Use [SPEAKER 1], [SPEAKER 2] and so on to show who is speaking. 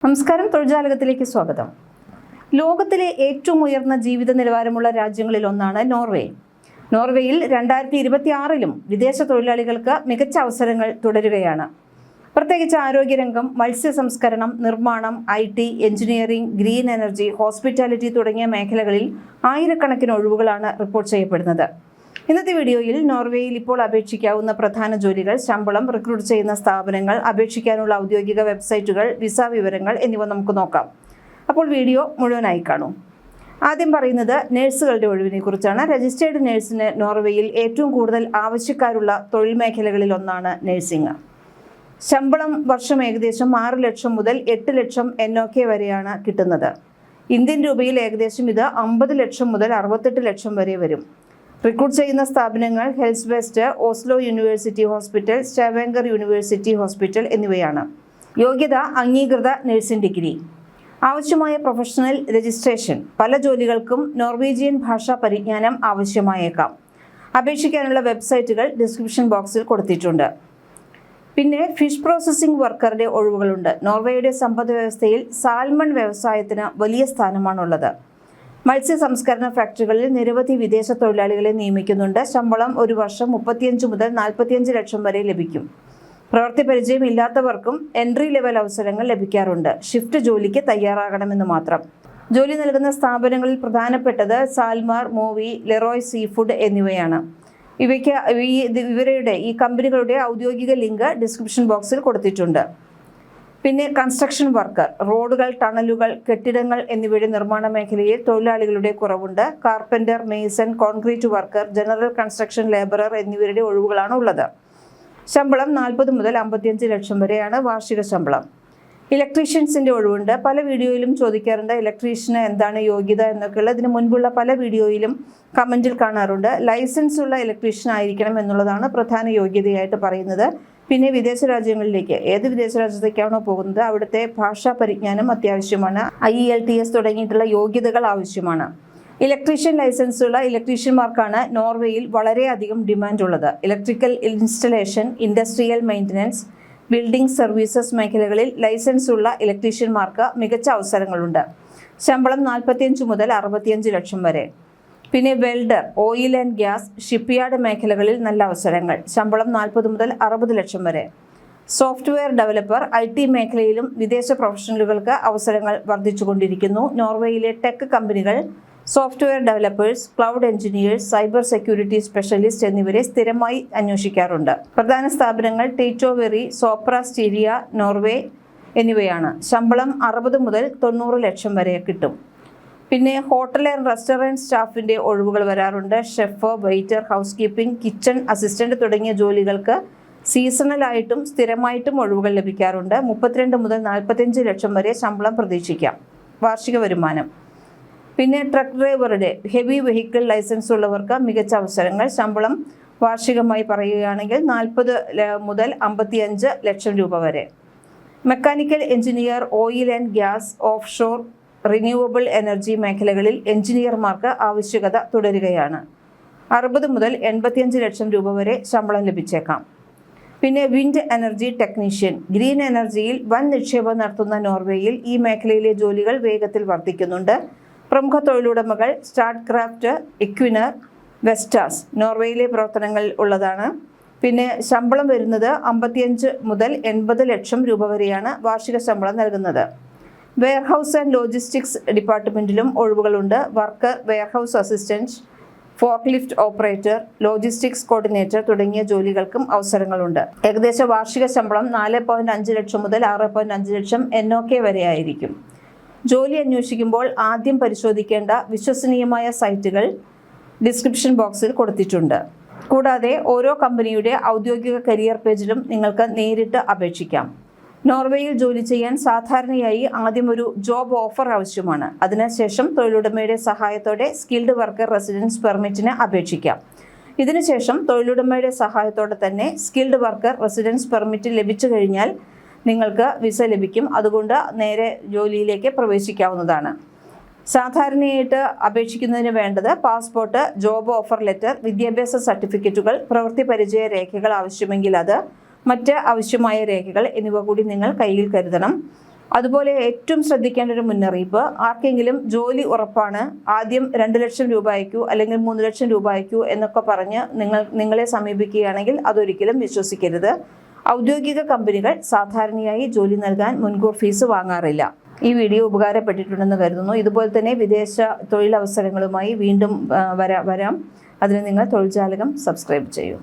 [SPEAKER 1] നമസ്കാരം, തൊഴിൽജാലകത്തിലേക്ക് സ്വാഗതം. ലോകത്തിലെ ഏറ്റവും ഉയർന്ന ജീവിത നിലവാരമുള്ള രാജ്യങ്ങളിൽ ഒന്നാണ് നോർവേ. നോർവേയിൽ 2026-ലും വിദേശ തൊഴിലാളികൾക്ക് മികച്ച അവസരങ്ങൾ തുടരുകയാണ്. പ്രത്യേകിച്ച് ആരോഗ്യരംഗം, മത്സ്യ സംസ്കരണം, നിർമ്മാണം, IT, engineering, green energy, hospitality തുടങ്ങിയ മേഖലകളിൽ ആയിരക്കണക്കിന് ഒഴിവുകളാണ് റിപ്പോർട്ട് ചെയ്യപ്പെടുന്നത്. ഇന്നത്തെ വീഡിയോയിൽ നോർവേയിൽ ഇപ്പോൾ അപേക്ഷിക്കാവുന്ന പ്രധാന ജോലികൾ, ശമ്പളം, റിക്രൂട്ട് ചെയ്യുന്ന സ്ഥാപനങ്ങൾ, അപേക്ഷിക്കാനുള്ള ഔദ്യോഗിക വെബ്സൈറ്റുകൾ, വിസ വിവരങ്ങൾ എന്നിവ നമുക്ക് നോക്കാം. അപ്പോൾ വീഡിയോ മുഴുവനായി കാണൂ. ആദ്യം പറയുന്നത് നഴ്സുകളുടെ ഒഴിവിനെ കുറിച്ചാണ്. രജിസ്റ്റേർഡ് നഴ്സിന് നോർവേയിൽ ഏറ്റവും കൂടുതൽ ആവശ്യക്കാരുള്ള തൊഴിൽ മേഖലകളിൽ ഒന്നാണ് നഴ്സിംഗ്. ശമ്പളം വർഷം ഏകദേശം 6 ലക്ഷം മുതൽ 8 ലക്ഷം NOK വരെയാണ് കിട്ടുന്നത്. ഇന്ത്യൻ രൂപയിൽ ഏകദേശം ഇത് 50 ലക്ഷം മുതൽ 68 ലക്ഷം വരെ വരും. റിക്രൂട്ട് ചെയ്യുന്ന സ്ഥാപനങ്ങൾ ഹെൽസ്ബെസ്റ്റ്, Oslo University Hospital, Stavanger University Hospital എന്നിവയാണ്. യോഗ്യത അംഗീകൃത നഴ്സിംഗ് ഡിഗ്രി. ആവശ്യമായ പ്രൊഫഷണൽ രജിസ്ട്രേഷൻ. പല ജോലികൾക്കും നോർവീജിയൻ ഭാഷാ പരിജ്ഞാനം ആവശ്യമായേക്കാം. അപേക്ഷിക്കാനുള്ള വെബ്സൈറ്റുകൾ ഡിസ്ക്രിപ്ഷൻ ബോക്സിൽ കൊടുത്തിട്ടുണ്ട്. പിന്നെ ഫിഷ് പ്രോസസ്സിംഗ് വർക്കറുടെ ഒഴിവുകളുണ്ട്. നോർവേയുടെ സമ്പദ് വ്യവസ്ഥയിൽ സാൽമൺ വ്യവസായത്തിന് വലിയ സ്ഥാനമാണുള്ളത്. മത്സ്യ സംസ്കരണ ഫാക്ടറികളിൽ നിരവധി വിദേശ തൊഴിലാളികളെ നിയമിക്കുന്നുണ്ട്. ശമ്പളം ഒരു വർഷം 35 മുതൽ 45 ലക്ഷം വരെ ലഭിക്കും. പ്രവൃത്തി പരിചയം ഇല്ലാത്തവർക്കും എൻട്രി ലെവൽ അവസരങ്ങൾ ലഭിക്കാറുണ്ട്. ഷിഫ്റ്റ് ജോലിക്ക് തയ്യാറാകണമെന്ന് മാത്രം. ജോലി നൽകുന്ന സ്ഥാപനങ്ങളിൽ പ്രധാനപ്പെട്ടത് സാൽമാർ, മൂവി, ലെറോയ് സീ ഫുഡ് എന്നിവയാണ്. ഇവരുടെ ഈ കമ്പനികളുടെ ഔദ്യോഗിക ലിങ്ക് ഡിസ്ക്രിപ്ഷൻ ബോക്സിൽ കൊടുത്തിട്ടുണ്ട്. പിന്നെ കൺസ്ട്രക്ഷൻ വർക്കർ. റോഡുകൾ, ടണലുകൾ, കെട്ടിടങ്ങൾ എന്നിവയുടെ നിർമ്മാണ മേഖലയിൽ തൊഴിലാളികളുടെ കുറവുണ്ട്. Carpenter, Mason, concrete worker, general construction labourer എന്നിവരുടെ ഒഴിവുകളാണ് ഉള്ളത്. ശമ്പളം 40 മുതൽ 55 ലക്ഷം വരെയാണ് വാർഷിക ശമ്പളം. ഇലക്ട്രീഷ്യൻസിൻ്റെ ഒഴിവുണ്ട്. പല വീഡിയോയിലും ചോദിക്കാറുണ്ട് ഇലക്ട്രീഷ്യന് എന്താണ് യോഗ്യത എന്നൊക്കെയുള്ള. ഇതിന് മുൻപുള്ള പല വീഡിയോയിലും കമൻറ്റിൽ കാണാറുണ്ട്. ലൈസൻസ് ഉള്ള ഇലക്ട്രീഷ്യൻ ആയിരിക്കണം എന്നുള്ളതാണ് പ്രധാന യോഗ്യതയായിട്ട് പറയുന്നത്. പിന്നെ വിദേശ രാജ്യങ്ങളിലേക്ക്, ഏത് വിദേശ രാജ്യത്തേക്കാണോ പോകുന്നത് അവിടുത്തെ ഭാഷാ പരിജ്ഞാനം അത്യാവശ്യമാണ്. IELTS തുടങ്ങിയിട്ടുള്ള യോഗ്യതകൾ ആവശ്യമാണ്. ഇലക്ട്രീഷ്യൻ ലൈസൻസ് ഉള്ള ഇലക്ട്രീഷ്യന്മാർക്കാണ് നോർവേയിൽ വളരെയധികം ഡിമാൻഡ് ഉള്ളത്. Electrical installation, industrial maintenance, building services മേഖലകളിൽ ലൈസൻസ് ഉള്ള ഇലക്ട്രീഷ്യന്മാർക്ക് മികച്ച അവസരങ്ങളുണ്ട്. ശമ്പളം 45 മുതൽ 65 ലക്ഷം വരെ. പിന്നെ welder, oil and gas, shipyard മേഖലകളിൽ നല്ല അവസരങ്ങൾ. ശമ്പളം 40 മുതൽ 60 ലക്ഷം വരെ. സോഫ്റ്റ്വെയർ ഡെവലപ്പർ, IT മേഖലയിലും വിദേശ പ്രൊഫഷണലുകൾക്ക് അവസരങ്ങൾ വർദ്ധിച്ചുകൊണ്ടിരിക്കുന്നു. നോർവേയിലെ ടെക് കമ്പനികൾ software developers, cloud engineers, cyber security specialist എന്നിവരെ സ്ഥിരമായി അന്വേഷിക്കാറുണ്ട്. പ്രധാന സ്ഥാപനങ്ങൾ ടീറ്റോവെറി, സോപ്ര സ്റ്റീരിയ, നോർവേ എന്നിവയാണ്. ശമ്പളം 60 മുതൽ 90 ലക്ഷം വരെ കിട്ടും. പിന്നെ ഹോട്ടൽ ആൻഡ് റെസ്റ്റോറൻറ്റ് സ്റ്റാഫിൻ്റെ ഒഴിവുകൾ വരാറുണ്ട്. Chef, waiter, house keeping, kitchen assistant തുടങ്ങിയ ജോലികൾക്ക് സീസണലായിട്ടും സ്ഥിരമായിട്ടും ഒഴിവുകൾ ലഭിക്കാറുണ്ട്. 32 മുതൽ 45 ലക്ഷം വരെ ശമ്പളം പ്രതീക്ഷിക്കാം. വാർഷിക വരുമാനം. പിന്നെ ട്രക്ക് ഡ്രൈവറുടെ, ഹെവി വെഹിക്കിൾ ലൈസൻസ് ഉള്ളവർക്ക് മികച്ച അവസരങ്ങൾ. ശമ്പളം വാർഷികമായി പറയുകയാണെങ്കിൽ 40 മുതൽ 55 ലക്ഷം രൂപ വരെ. Mechanical engineer, oil and gas, offshore, renewable energy മേഖലകളിൽ എഞ്ചിനീയർമാർക്ക് ആവശ്യകത തുടരുകയാണ്. 60 മുതൽ 85 ലക്ഷം രൂപ വരെ ശമ്പളം ലഭിച്ചേക്കാം. പിന്നെ വിൻഡ് എനർജി ടെക്നീഷ്യൻ. ഗ്രീൻ എനർജിയിൽ വൻ നിക്ഷേപം നടത്തുന്ന നോർവേയിൽ ഈ മേഖലയിലെ ജോലികൾ വേഗത്തിൽ വർദ്ധിക്കുന്നുണ്ട്. പ്രമുഖ തൊഴിലുടമകൾ സ്റ്റാർട്ട് ക്രാഫ്റ്റ്, ഇക്വിനർ, വെസ്റ്റാസ് നോർവേയിലെ പ്രവർത്തനങ്ങൾ ഉള്ളതാണ്. പിന്നെ ശമ്പളം വരുന്നത് 55 മുതൽ 80 ലക്ഷം രൂപ വരെയാണ് വാർഷിക ശമ്പളം നൽകുന്നത്. വെയർഹൗസ് ആൻഡ് ലോജിസ്റ്റിക്സ് ഡിപ്പാർട്ട്മെൻറ്റിലും ഒഴിവുകളുണ്ട്. Worker, warehouse assistant, forklift operator, logistics coordinator തുടങ്ങിയ ജോലികൾക്കും അവസരങ്ങളുണ്ട്. ഏകദേശ വാർഷിക ശമ്പളം 4.5 ലക്ഷം മുതൽ 6.5 ലക്ഷം NOK വരെ ആയിരിക്കും. ജോലി അന്വേഷിക്കുമ്പോൾ ആദ്യം പരിശോധിക്കേണ്ട വിശ്വസനീയമായ സൈറ്റുകൾ ഡിസ്ക്രിപ്ഷൻ ബോക്സിൽ കൊടുത്തിട്ടുണ്ട്. കൂടാതെ ഓരോ കമ്പനിയുടെ ഔദ്യോഗിക കരിയർ പേജിലും നിങ്ങൾക്ക് നേരിട്ട് അപേക്ഷിക്കാം. നോർവേയിൽ ജോലി ചെയ്യാൻ സാധാരണയായി ആദ്യം ഒരു ജോബ് ഓഫർ ആവശ്യമാണ്. അതിനുശേഷം തൊഴിലുടമയുടെ സഹായത്തോടെ സ്കിൽഡ് വർക്കർ റെസിഡൻസ് പെർമിറ്റിന് അപേക്ഷിക്കാം. ഇതിനുശേഷം തൊഴിലുടമയുടെ സഹായത്തോടെ തന്നെ സ്കിൽഡ് വർക്കർ റെസിഡൻസ് പെർമിറ്റ് ലഭിച്ചു കഴിഞ്ഞാൽ നിങ്ങൾക്ക് വിസ ലഭിക്കും. അതുകൊണ്ട് നേരെ ജോലിയിലേക്ക് പ്രവേശിക്കാവുന്നതാണ്. സാധാരണയായിട്ട് അപേക്ഷിക്കുന്നതിന് വേണ്ടത് പാസ്പോർട്ട്, ജോബ് ഓഫർ ലെറ്റർ, വിദ്യാഭ്യാസ സർട്ടിഫിക്കറ്റുകൾ, പ്രവൃത്തി പരിചയ രേഖകൾ ആവശ്യമെങ്കിൽ അത്, മറ്റ് ആവശ്യമായ രേഖകൾ എന്നിവ കൂടി നിങ്ങൾ കയ്യിൽ കരുതണം. അതുപോലെ ഏറ്റവും ശ്രദ്ധിക്കേണ്ട ഒരു മുന്നറിയിപ്പ്, ആർക്കെങ്കിലും ജോലി ഉറപ്പാണ്, ആദ്യം 2 ലക്ഷം രൂപ അയക്കൂ അല്ലെങ്കിൽ 3 ലക്ഷം രൂപ അയക്കൂ എന്നൊക്കെ പറഞ്ഞ് നിങ്ങളെ സമീപിക്കുകയാണെങ്കിൽ അതൊരിക്കലും വിശ്വസിക്കരുത്. ഔദ്യോഗിക കമ്പനികൾ സാധാരണയായി ജോലി നൽകാൻ മുൻകൂർ ഫീസ് വാങ്ങാറില്ല. ഈ വീഡിയോ ഉപകാരപ്പെട്ടിട്ടുണ്ടെന്ന് കരുതുന്നു. ഇതുപോലെ തന്നെ വിദേശ തൊഴിലവസരങ്ങളുമായി വീണ്ടും വരാം. അതിന് നിങ്ങൾ തൊഴിൽ ജാലകം സബ്സ്ക്രൈബ് ചെയ്യൂ.